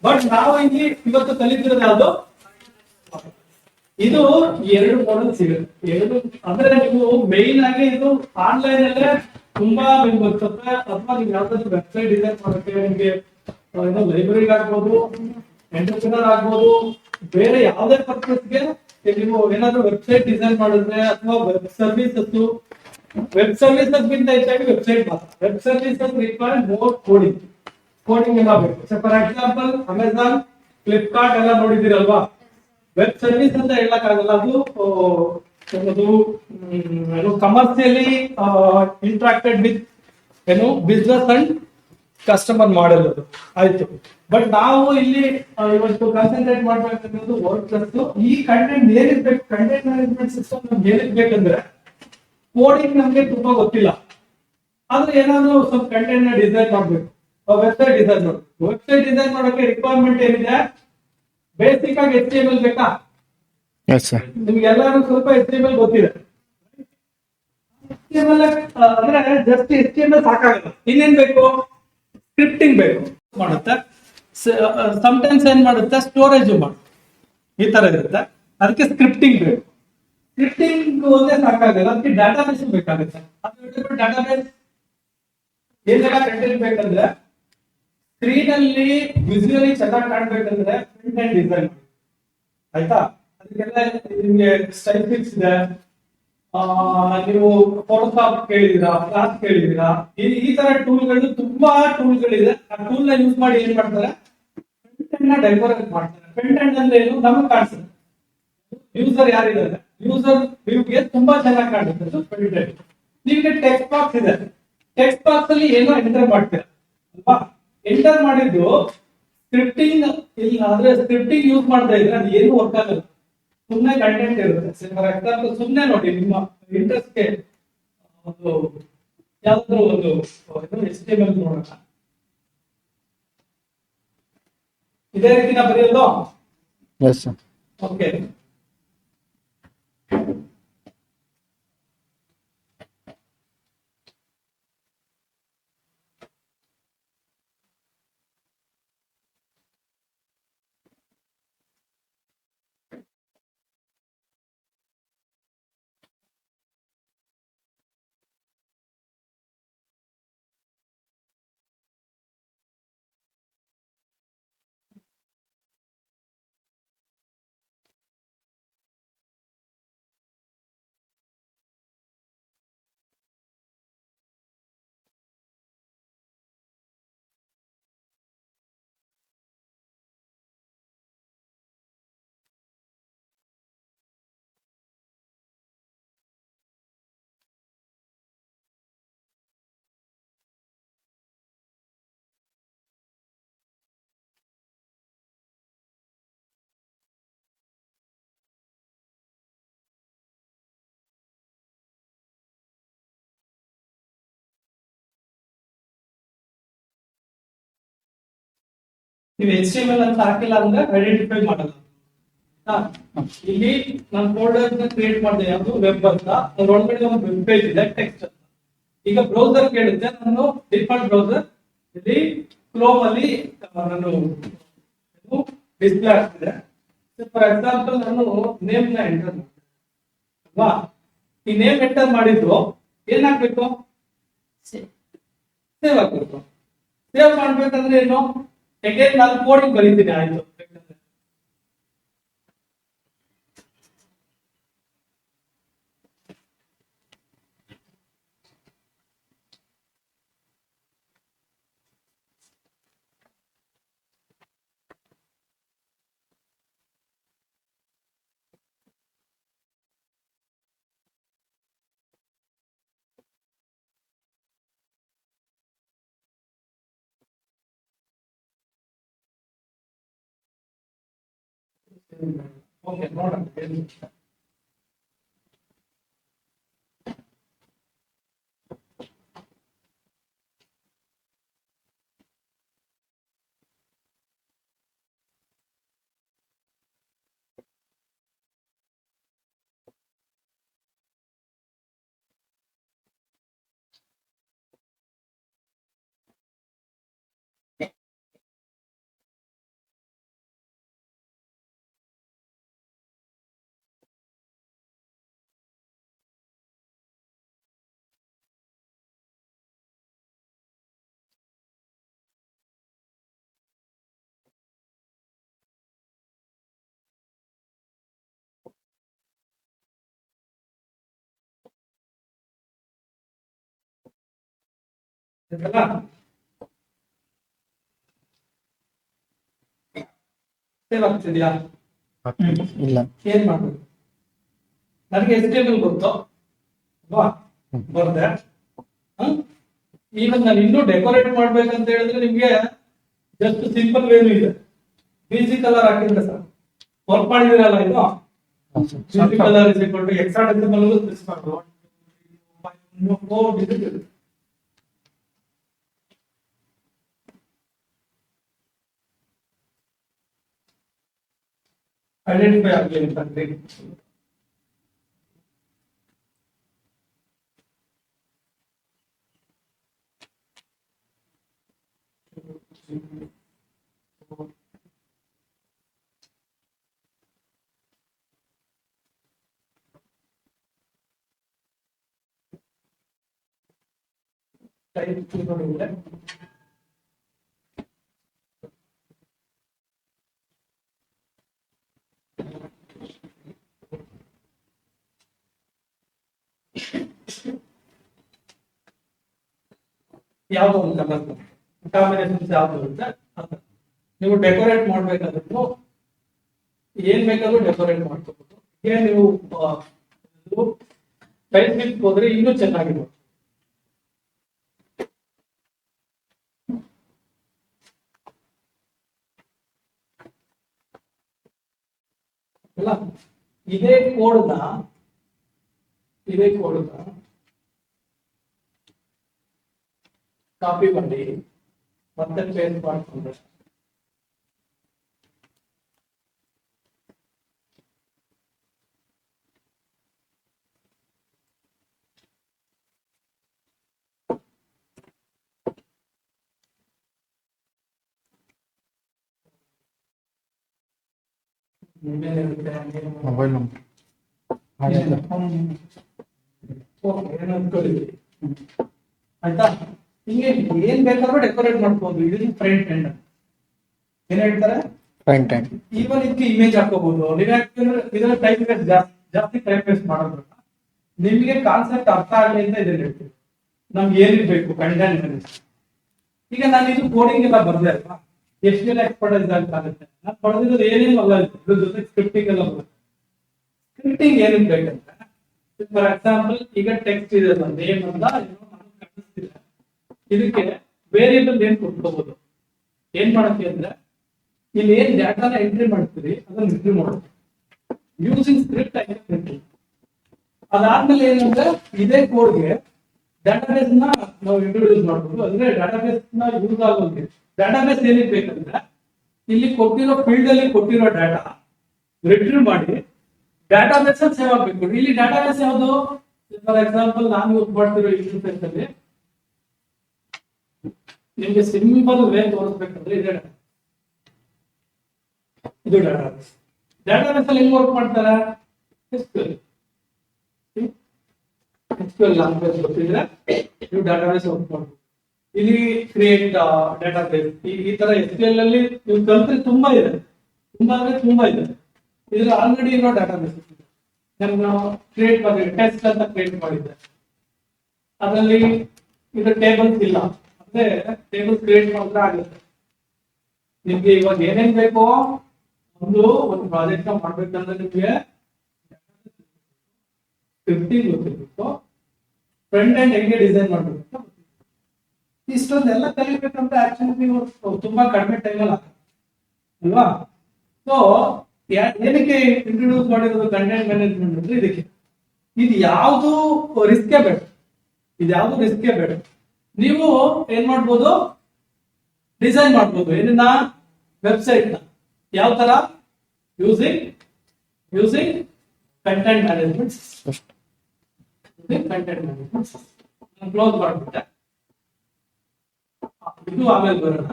But ನಾವು ಇಲ್ಲಿ ಇವತ್ತು ಕಲಿತಿರೋದು ಯಾವುದು, ಇದು ಎರಡು ಮಾಡಲ್ ಸಿಗುತ್ತೆ. ಎರಡು ಅಂದ್ರೆ ನೀವು ಮೇನ್ ಆಗಿ ಇದು ಆನ್ಲೈನ್ ಅಲ್ಲೇ ತುಂಬಾ ನಿಮ್ಗೆ ಗೊತ್ತಿರುತ್ತೆ, ಅಥವಾ ನೀವು ಯಾವ್ದಾದ್ರು ವೆಬ್ಸೈಟ್ ಡಿಸೈನ್ ಮಾಡೋಕೆ ನಿಮ್ಗೆ ಲೈಬ್ರರಿ ಆಗ್ಬೋದು, ಎಂಟರ್ಪ್ರಿನರ್ ಆಗ್ಬೋದು, ಬೇರೆ ಯಾವುದೇ ಪರ್ಪಸ್ಗೆ ನೀವು ಏನಾದ್ರು ವೆಬ್ಸೈಟ್ ಡಿಸೈನ್ ಮಾಡಿದ್ರೆ ಅಥವಾ ವೆಬ್ ಸರ್ವಿಸಸ್ ಗಿಂತ ಹೆಚ್ಚಾಗಿ ವೆಬ್ಸೈಟ್ ಮಾತ್ರ. Web services require more coding ಎಲ್ಲ ಬೇಕು. ಫಾರ್ ಎಕ್ಸಾಂಪಲ್ ಅಮೆಝಾನ್, ಫ್ಲಿಪ್ಕಾರ್ಟ್ ಎಲ್ಲ ನೋಡಿದಿರಲ್ವಾ, ವೆಬ್ ಸರ್ವಿಸ್ ಅಂತ ಹೇಳಕ್ಕಾಗಲ್ಲ. ಅದು commercially ಇಂಟ್ರಾಕ್ಟೆಡ್ with business and customer model ಅದು ಆಯ್ತು. ಬಟ್ ನಾವು ಇಲ್ಲಿ ಇವತ್ತು ಕಾನ್ಸಂಟ್ರೇಟ್ ಮಾಡ್ಬೇಕನ್ನೋದು ವರ್ಡ್ ಪ್ಲಸ್. ಈ ಕಂಟೆಂಟ್ ಏನಿರ್ಬೇಕು, ಕಂಟೆಂಟ್ ಮ್ಯಾನೇಜ್ಮೆಂಟ್ ಸಿಸ್ಟಮ್ ನಮ್ಗೆ ಏನಿರ್ಬೇಕಂದ್ರೆ, ಕೋಡಿಂಗ್ ನಮ್ಗೆ ತುಂಬಾ ಗೊತ್ತಿಲ್ಲ ಆದ್ರೆ ಏನಾದ್ರು ಸ್ವಲ್ಪ ಕಂಟೆಂಟ್ ನ ಡಿಸೈನ್ ಮಾಡ್ಬೇಕು, ವೆಬ್ಸೈಟ್ ಡಿಸೈನ್ ಮಾಡ್ಬೇಕು. ವೆಬ್ಸೈಟ್ ಡಿಸೈನ್ ಮಾಡೋಕೆ ರಿಕ್ವೈರ್ಮೆಂಟ್ ಏನಿದೆ, ಬೇಸಿಕ್ ಆಗಿ HTML ಬೇಕಾ? ನಿಮ್ಗೆ ಎಲ್ಲರೂ ಸ್ವಲ್ಪ HTML ಗೊತ್ತಿದೆ. HTML ಅಂದ್ರೆ ಜಸ್ಟ್ HTML ಸಾಕಾಗಲ್ಲ, ಇನ್ನೇನ್ ಬೇಕು, ಸ್ಕ್ರಿಪ್ಟಿಂಗ್ ಬೇಕು. ಮಾಡುತ್ತೆ ಸಮ್ಟೈಮ್ಸ್ ಏನ್ ಮಾಡುತ್ತೆ, ಸ್ಟೋರೇಜ್ ಮಾಡುತ್ತೆ, ಈ ತರ ಇರುತ್ತೆ. ಅದಕ್ಕೆ ಸ್ಕ್ರಿಪ್ಟಿಂಗ್ ಬೇಕು. ಸ್ಕ್ರಿಪ್ಟಿಂಗ್ ಒಂದೇ ಸಾಕಾಗಲ್ಲ, ಅದಕ್ಕೆ ಡಾಟಾಬೇಸ್ ಬೇಕಾಗುತ್ತೆ. ಡಾಟಾಬೇಸ್ ಏನೆಲ್ಲ ಕಂಟೆಂಟ್ ಬೇಕಂದ್ರೆ, ಸ್ಕ್ರೀನ್ ಅಲ್ಲಿ ವಿಜುವಲಿ ಚೆನ್ನಾಗಿ ಕಾಣ್ಬೇಕಂದ್ರೆ ಪ್ರಿಂಟ್ ಅಂಡ್ ಡಿಸೈನ್ ಆಯ್ತಾ. ಅದಕ್ಕೆಲ್ಲ ನಿಮ್ಗೆ ಸ್ಟೈಲ್ ಫಿಕ್ಸ್ ಇದೆ. ನೀವು ಫೋಟೋಶಾಪ್ ಕೇಳಿದಿರಾ, ಫ್ಲಾಶ್ ಕೇಳಿದಿರಾ, ಈ ತರ ಟೂಲ್ಗಳು ತುಂಬಾ ಟೂಲ್ಗಳಿದೆ. ಆ ಟೂಲ್ ನ ಯೂಸ್ ಮಾಡಿ ಏನ್ ಮಾಡ್ತಾರೆ, ಪ್ರಿಂಟ್ ನ ಡೆಕೋರೇಟ್ ಮಾಡ್ತಾರೆ. ಪ್ರಿಂಟ್ ಅಂಡ್ ಅಂದ್ರೆ ಏನು, ನಮಗೆ ಕಾಣಿಸುತ್ತೆ. ಯೂಸರ್ ಯಾರಿದ್ದಾರೆ, ಯೂಸರ್ ವ್ಯೂಗೆ ತುಂಬಾ ಚೆನ್ನಾಗಿ ಕಾಣುತ್ತೆ ಪ್ರಿಂಟ್ ಅಂಡ್. ನಿಮ್ಗೆ ಟೆಕ್ಸ್ಟ್ ಬಾಕ್ಸ್ ಇದೆ, ಟೆಕ್ಸ್ಟ್ ಬಾಕ್ಸ್ ಅಲ್ಲಿ ಏನೋ ಎಂಟರ್ ಮಾಡ್ತೀರಾ ಅಲ್ವಾ. ಎಂಟರ್ ಮಾಡಿದ್ದು ಸ್ಕ್ರಿಪ್ಟಿಂಗ್ ಇಲ್ಲ, ಆದ್ರೆ ಸ್ಕ್ರಿಪ್ಟಿಂಗ್ ಯೂಸ್ ಮಾಡ್ತಾ ಇದ್ರೆ ಅದು ಏನು ವರ್ಕ್ ಆಗಲ್ಲ, ಸುಮ್ಮನೆ ಕಂಟೆಂಟ್ ಇರುತ್ತೆ. ಫಾರ್ ಎಕ್ಸಾಂಪಲ್ ಸುಮ್ಮನೆ ನೋಡಿ, ನಿಮ್ಮ ಇಂಟ್ರೆಸ್ಟ್ಗೆ ಒಂದು ಯಾವ್ದಾದ್ರು ಒಂದು HTML ನೋಡೋಣ, ಇದೇ ರೀತಿನ ಬರೆಯೋದು. ಓಕೆ, ನೀವು HTML ಅಂತ ಹಾಕಿಲ್ಲ ಅಂದ್ರೆ ಐಡೆಂಟಿಫೈ ಮಾಡಲ್ಲ. ಇಲ್ಲಿ ನಾನು ಫೋಲ್ಡರ್ ಕ್ರಿಯೇಟ್ ಮಾಡಿದೆ, ಯಾವುದು ವೆಬ್ ಅಂತ. ಅದ್ರ ಒಳಗಡೆ ಒಂದು ವೆಬ್ ಪೇಜ್ ಇದೆ, ಟೆಕ್ಸ್ಟ್ ಅಂತ. ಈಗ ಬ್ರೌಸರ್ ಕೇಳಿದ್ದೆ, ನಾನು ಡಿಫಾಲ್ಟ್ ಬ್ರೌಸರ್ ಇಲ್ಲಿ ಕ್ರೋಮ್ ಅಲ್ಲಿ ನಾನು ಡಿಸ್ಪ್ಲೇ ಆಗ್ತಿದೆ. ಫಾರ್ ಎಕ್ಸಾಂಪಲ್ ನಾನು ನೇಮ್ ನ ಎಂಟರ್ ಮಾಡ್ತೀನಿ ಅಲ್ವಾ. ಈ ನೇಮ್ ಎಂಟರ್ ಮಾಡಿದ್ದು ಏನಾಗ್ಬೇಕು, ಸೇವ್ ಆಗ್ಬೇಕು. ಸೇವ್ ಮಾಡ್ಬೇಕಂದ್ರೆ ಏನು, ಅಗೇನ್ ನಾನು ಕೋಡಿಂಗ್ ಬರೀತೀನಿ. ಆಯ್ತು, ಓಕೆ ನೋಡೋಣ. ಸೇವ್ ಆಗ್ತಿದ್ಯಾ? ಇಲ್ಲ. ಏನ್ ಮಾಡ್ಬೇಕು? ನನಗೆ HTML ಗೊತ್ತು ಅಲ್ವಾ, ಬರ್ದೆ. ಈಗ ನಾನು ಇನ್ನೂ ಡೆಕೋರೇಟ್ ಮಾಡ್ಬೇಕಂತ ಹೇಳಿದ್ರೆ ನಿಮ್ಗೆ ಜಸ್ಟ್ ಸಿಂಪಲ್ ವೇನು ಇದೆ. ಬಿಸಿ ಕಲರ್ ಹಾಕಿದ್ರೆ ಸರ್ ವರ್ಕ್ ಮಾಡಿದಿರಲ್ಲ ಇದು. ಬಿಸಿ colour is equal to hexadecimal space ಮಾಡ್ಬೋದು. 4 ಡಿಜಿಟ್ ಇರುತ್ತೆ. ಐಡೆಂಟಿಫೈ ಆಗಲಿ ಅಂತ ಟೈಪ್ ಇದೆ. ಯಾವ್ದೋ ಒಂದು ಕಲರ್ ಕಾಂಬಿನೇಷನ್ಸ್ ಯಾವ್ದು ಇರುತ್ತೆ ಅಂತ ನೀವು ಡೆಕೋರೇಟ್ ಮಾಡ್ಬೇಕಾದ್ರು ಏನ್ ಬೇಕಾದ್ರೂ ಡೆಕೋರೇಟ್ ಮಾಡ್ಕೋಬಹುದು. ಏನ್ ನೀವು ಟೈಪ್ ಹೋದ್ರೆ ಇನ್ನೂ ಚೆನ್ನಾಗಿದೆ. ಅಲ್ಲ, ಇದೇ ಕೋಡ್ನ ಕಾಪಿ ಮಾಡಿ ಮತ್ತೆ ಪೇಸ್ಟ್ ಮಾಡ್ಕೊಂಡ್ರೆ ಮೊಬೈಲ್ ನಂಬರ್ ಆಯ್ತಾ? ಹಿಂಗೆ ಏನ್ ಬೇಕಾದ್ರೂ ಡೆಕೋರೇಟ್ ಮಾಡ್ಬೋದು. ಇದು ಫ್ರಂಟ್ ಎಂಡ್ ಏನ್ ಹೇಳ್ತಾರೆ, ಫ್ರಂಟ್ ಎಂಡ್. ಈವನ್ ಇದಕ್ಕೆ ಇಮೇಜ್ ಹಾಕೋಬಹುದು. ನೀವ್ ಯಾಕಂದ್ರೆ ಇದನ್ನ ಟೈಪ್ ವೇಸ್ಟ್ ಜಾಸ್ತಿ ಟೈಪ್ ವೇಸ್ಟ್ ಮಾಡೋದ್ರಿಂದ ನಿಮ್ಗೆ ಕಾನ್ಸೆಪ್ಟ್ ಅರ್ಥ ಆಗಲಿ ಅಂತ ಇದನ್ನ ಹೇಳ್ತೀವಿ. ನಮ್ಗೆ ಏನಿರ್ಬೇಕು ಕಂಟೆಂಟ್. ಈಗ ನಾನು ಇದು ಕೋಡಿಂಗ್ ಎಲ್ಲ ಬರ್ದೆ ಅಲ್ವಾ, ಎಷ್ಟು ಜನ ಎಕ್ಸ್ಪರ್ಟೈಸ್ ಆಗುತ್ತೆ. ನಾನು ಪಡೆದಿರೋದು ಏನೇನು ಅಲ್ಲ, ಇದ್ರ ಜೊತೆ ಸ್ಕ್ರಿಪ್ಟಿಂಗ್ ಎಲ್ಲ ಬರುತ್ತೆ. ಸ್ಕ್ರಿಪ್ಟಿಂಗ್ ಏನೇನ್ ಬೇಕಂತ, ಫಾರ್ ಎಕ್ಸಾಂಪಲ್ ಈಗ ಟೆಕ್ಸ್ಟ್ ಇದೆ ನೇಮ್ ಅಂತ ಇದಕ್ಕೆ ವೇರಿಯಬಲ್ ಏನ್ ಕೊಟ್ಕೋಬಹುದು. ಏನ್ ಮಾಡಕ್ಕೆ ಅಂದ್ರೆ ಇಲ್ಲಿ ಏನ್ ಡಾಟಾನ ಎಂಟ್ರಿ ಮಾಡ್ತೀರಿ ಅದನ್ನ ರಿಟ್ರೀವ್ ಮಾಡುತ್ತೆ ಯೂಸಿಂಗ್ ಸ್ಕ್ರಿಪ್ಟ್ ಎಂಟ್ರಿ. ಅದಾದ್ಮೇಲೆ ಏನಂದ್ರೆ ಇದೇ ಕೋಡ್ಗೆ ಡಾಟಾಬೇಸ್ ನ ನಾವು ಇಂಟ್ರೊಡ್ಯೂಸ್ ಮಾಡ್ಬೋದು. ಅಂದ್ರೆ ಡಾಟಾಬೇಸ್ ನ ಯೂಸ್ ಆಗೋದು. ಡಾಟಾಬೇಸ್ ಏನಿಗೆ ಬೇಕಂದ್ರೆ ಇಲ್ಲಿ ಕೊಟ್ಟಿರೋ ಫೀಲ್ಡ್ ಅಲ್ಲಿ ಕೊಟ್ಟಿರೋ ಡಾಟಾ ರಿಟ್ರೀವ್ ಮಾಡಿ ಡಾಟಾಬೇಸ್ ಅಲ್ಲಿ ಸೇವ್ ಆಗ್ಬೇಕು. ಇಲ್ಲಿ ಡಾಟಾಬೇಸ್ ಯಾವುದು, ಫಾರ್ ಎಕ್ಸಾಂಪಲ್ ನಾನು ಯೂಸ್ ಮಾಡ್ತಿರೋ ಇಂಟರ್ಫೇಸ್ ಅಲ್ಲಿ ನಿಮ್ಗೆ ಸಿಂಪಲ್ ವೇ ತೋರಿಸ್ಬೇಕಂದ್ರೆ ಇದು ಡಾಟಾಬೇಸ್. ಡಾಟಾಬೇಸ್ ಅಲ್ಲಿ ಹೆಂಗ್ ವರ್ಕ್ ಮಾಡ್ತಾರೆ, SQL ಲ್ಯಾಂಗ್ವೇಜ್ ಗೊತ್ತಿದ್ರೆ ನೀವು ಡಾಟಾಬೇಸ್ ವರ್ಕ್ ಮಾಡ್ಬೋದು. ಇಲ್ಲಿ ಕ್ರಿಯೇಟ್ ಡಾಟಾಬೇಸ್ ಈ ತರ SQL ಅಲ್ಲಿ ನೀವು ಕಲ್ತ್ರೆ ತುಂಬಾ ಇದೆ, ತುಂಬಾ ಇದೆ. ಇದ್ರ ಆಲ್ರೆಡಿ ಇರೋ ಡಾಟಾಬೇಸ್ ನಾನು ಕ್ರಿಯೇಟ್ ಮಾಡಿ ಟೆಸ್ಟ್ ಅಂತ ಕ್ರಿಯೇಟ್ ಮಾಡಿದ್ದೆ. ಅದರಲ್ಲಿ ಇದು ಟೇಬಲ್ಸ್ ಇಲ್ಲ ಅಂದ್ರೆ ಟೇಬಲ್ ಕ್ರಿಯೇಟ್ ಮಾಡಿದ್ರೆ ಆಗುತ್ತೆ. ನಿಮ್ಗೆ ಇವಾಗ ಏನೇನ್ ಬೇಕೋ ಒಂದು ಪ್ರಾಜೆಕ್ಟ್ ಮಾಡ್ಬೇಕಂದ್ರೆ ನಿಮ್ಗೆ ಸ್ಕ್ರಿಪ್ಟಿಂಗ್ ಗೊತ್ತಿರ್ಬೇಕು, ಫ್ರಂಟ್ ಎಂಡ್ ಹೆಂಗೆ ಡಿಸೈನ್ ಮಾಡ್ಬೇಕು, ಇಷ್ಟೊಂದೆಲ್ಲ ಕಲಿಬೇಕಂದ್ರೆ ಆಕ್ಚುಲಿ ನೀವು ತುಂಬಾ ಕಡಿಮೆ ಟೈಮಲ್ಲಿ ಆಗ್ತದೆ ಅಲ್ವಾ. ಸೊ ಏನಕ್ಕೆ ಇಂಟ್ರೊಡ್ಯೂಸ್ ಮಾಡಿರೋದು ಕಂಟೆಂಟ್ ಮ್ಯಾನೇಜ್ಮೆಂಟ್ ಅಂದ್ರೆ ಇದಕ್ಕೆ. ಇದು ಯಾವುದು ರಿಸ್ಕೇ ಬೇಡ. ನೀವು ಏನ್ ಮಾಡ್ಬೋದು, ಡಿಸೈನ್ ಮಾಡ್ಬೋದು. ಏನನ್ನ, ವೆಬ್ಸೈಟ್ ನ ಯಾವ ತರ, using content management system. Close ಮಾಡ್ಬಿಟ್ಟೆ. ಇದು ಆಮೇಲೆ ಬರೋಣ.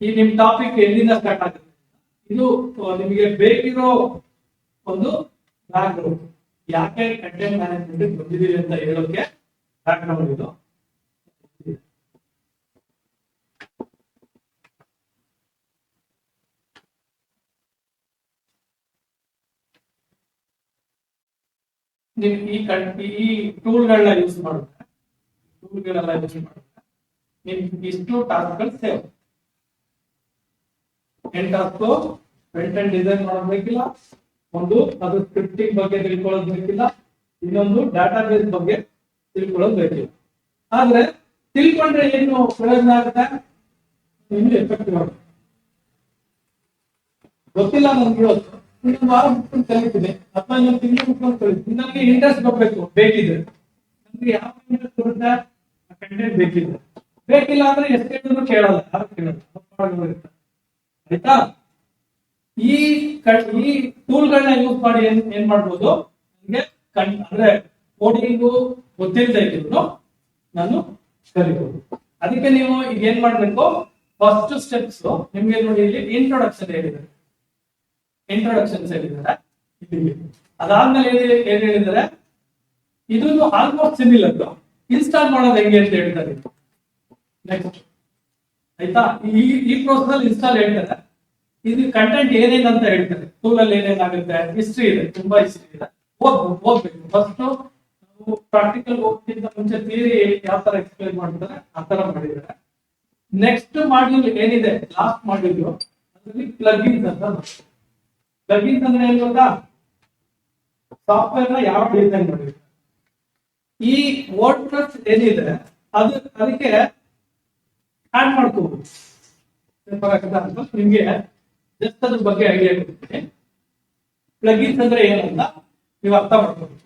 ಈ ನಿಮ್ ಟಾಪಿಕ್ ಎಲ್ಲಿಂದ ಸ್ಟಾರ್ಟ್ ಆಗುತ್ತೆ, ಇದು ನಿಮಗೆ ಬೇಕಿರೋ ಒಂದು ಬ್ಯಾಕ್ಗ್ರೌಂಡ್. ಯಾಕೆ ಕಂಟೆಂಟ್ ಮ್ಯಾನೇಜ್ಮೆಂಟ್ ಬಂದಿದ್ದೀವಿ ಅಂತ ಹೇಳೋಕೆ ಬ್ಯಾಕ್ಗ್ರೌಂಡ್ ಇದು. ನೀವು ಈ ಟೂಲ್ಗಳನ್ನ ಯೂಸ್ ಮಾಡಿದ್ರೆ ನಿಮ್ಗೆ ಇಷ್ಟು ಟಾಸ್ಕ್ಗಳು ಸೇವ್. ಏನ್ ಟಾಸ್ಕ್? ಫ್ರಂಟ್ ಎಂಡ್ ಡಿಸೈನ್ ಮಾಡಬೇಕಿಲ್ಲ, ಒಂದು ಅದು ಸ್ಕ್ರಿಪ್ಟಿಂಗ್ ಬಗ್ಗೆ ತಿಳ್ಕೊಳ್ಳೋದು ಬೇಕಿಲ್ಲ, ಇನ್ನೊಂದು ಡಾಟಾಬೇಸ್ ಬಗ್ಗೆ ತಿಳ್ಕೊಳ್ಳೋದು ಬೇಕಿಲ್ಲ. ಆದ್ರೆ ತಿಳ್ಕೊಂಡ್ರೆ ಏನು ಪ್ರಯೋಜನ ಆಗುತ್ತೆ? ನಿಮ್ಗೆ ಎಫೆಕ್ಟಿವ್ ಆಗುತ್ತೆ. ಗೊತ್ತಿಲ್ಲ ನನ್ಗೆ ಇವತ್ತು ಇನ್ನೊಂದು ವಾರ ಬಿಟ್ಕೊಂಡು ಕಲಿತೀನಿ ಅಥವಾ ಇನ್ನೊಂದು ತಿಂಗಳು ಬಿಟ್ಕೊಂಡು ಕಲಿತೀನಿ. ನನಗೆ ಇಂಟ್ರೆಸ್ಟ್ ಬರ್ಬೇಕು ಬೇಕಿದ್ರೆ, ನಮ್ಗೆ ಯಾವ ಇಂಟ್ರೆಸ್ಟ್ ಬರುತ್ತೆ ಕಂಟೆಂಟ್ ಬೇಕಿದ್ರೆ. ಬೇಕಿಲ್ಲ ಅಂದ್ರೆ ಎಷ್ಟು ಹೇಳಿದ್ರು ಕೇಳಲ್ಲ, ಯಾರು ಕೇಳಲ್ಲ. ಆಯ್ತಾ? ಈ ಟೂಲ್ಗಳನ್ನ ಯೂಸ್ ಮಾಡಿ ಏನ್ ಮಾಡ್ಬೋದು, ನನಗೆ ಅಂದ್ರೆ ಕೋಡಿಂಗು ಗೊತ್ತಿಲ್ಲದೆ ಇದ್ರು ನಾನು ಕಲಿಬಹುದು. ಅದಕ್ಕೆ ನೀವು ಈಗ ಏನ್ ಮಾಡ್ಬೇಕು, ಫಸ್ಟ್ ಸ್ಟೆಪ್ಸ್ ನಿಮ್ಗೆ ನೋಡಿ ಇಲ್ಲಿ ಇಂಟ್ರೊಡಕ್ಷನ್ ಹೇಳಿದ್ದಾರೆ. ಇಂಟ್ರೊಡಕ್ಷನ್ಸ್ ಹೇಳಿದ್ದಾರೆ ಇಲ್ಲಿ. ಅದಾದ್ಮೇಲೆ ಏನ್ ಹೇಳಿದ್ದಾರೆ, ಇದನ್ನು ಆಲ್ಮೋಸ್ಟ್ ಸಿಮಿಲರ್ ಇನ್ಸ್ಟಾಲ್ ಮಾಡೋದು ಹೆಂಗೆ ಅಂತ ಹೇಳ್ತಾರೆ. ನೆಕ್ಸ್ಟ್ ಆಯ್ತಾ, ಈ ಪ್ರೋಸೆಸ್ ಅಲ್ಲಿ ಇನ್ಸ್ಟಾಲ್ ಹೇಳ್ತಾರೆ. ಇದು ಕಂಟೆಂಟ್ ಏನೇನು ಅಂತ ಹೇಳ್ತಾರೆ, ಟೂಲ್ ಅಲ್ಲಿ ಏನೇನಾಗುತ್ತೆ, ಹಿಸ್ಟ್ರಿ ಇದೆ, ತುಂಬಾ ಹಿಸ್ಟ್ರಿ ಇದೆ, ಓದ್ಬೇಕು. ಫಸ್ಟ್ ನಾವು ಪ್ರಾಕ್ಟಿಕಲ್ ಓದ್ಕಿಂತ ಮುಂಚೆ ಥಿಯರಿ ಯಾವ ತರ ಎಕ್ಸ್ಪ್ಲೈನ್ ಮಾಡ್ತಾರೆ ಆ ತರ ಮಾಡಿದ್ದಾರೆ. ನೆಕ್ಸ್ಟ್ ಮಾಡ್ಯೂಲ್ ಏನಿದೆ, ಲಾಸ್ಟ್ ಮಾಡ್ಯೂಲ್ ಅದರಲ್ಲಿ ಪ್ಲಗಿನ್ಸ್ ಅಂತ. ಪ್ಲಗಿನ್ಸ್ ಅಂದ್ರೆ ಏನ್ ಗೊತ್ತಾ, ಸಾಫ್ಟ್ವೇರ್ ನ ಯಾವ ಡಿಸೈನ್ ಮಾಡಿದ್ರು. ಈ ವರ್ಡ್ಪ್ರೆಸ್ ಏನಿದೆ ಅದಕ್ಕೆ ಆಡ್ ಮಾಡ್ಕೋಬಹುದು. ನಿಮ್ಗೆ ಜಸ್ಟ್ ಅದ್ರ ಬಗ್ಗೆ ಐಡಿಯಾ ಕೊಡ್ತೀನಿ. ಪ್ಲಗಿನ್ಸ್ ಅಂದ್ರೆ ಏನಂತ ನೀವು ಅರ್ಥ ಮಾಡ್ಕೋಬಹುದು.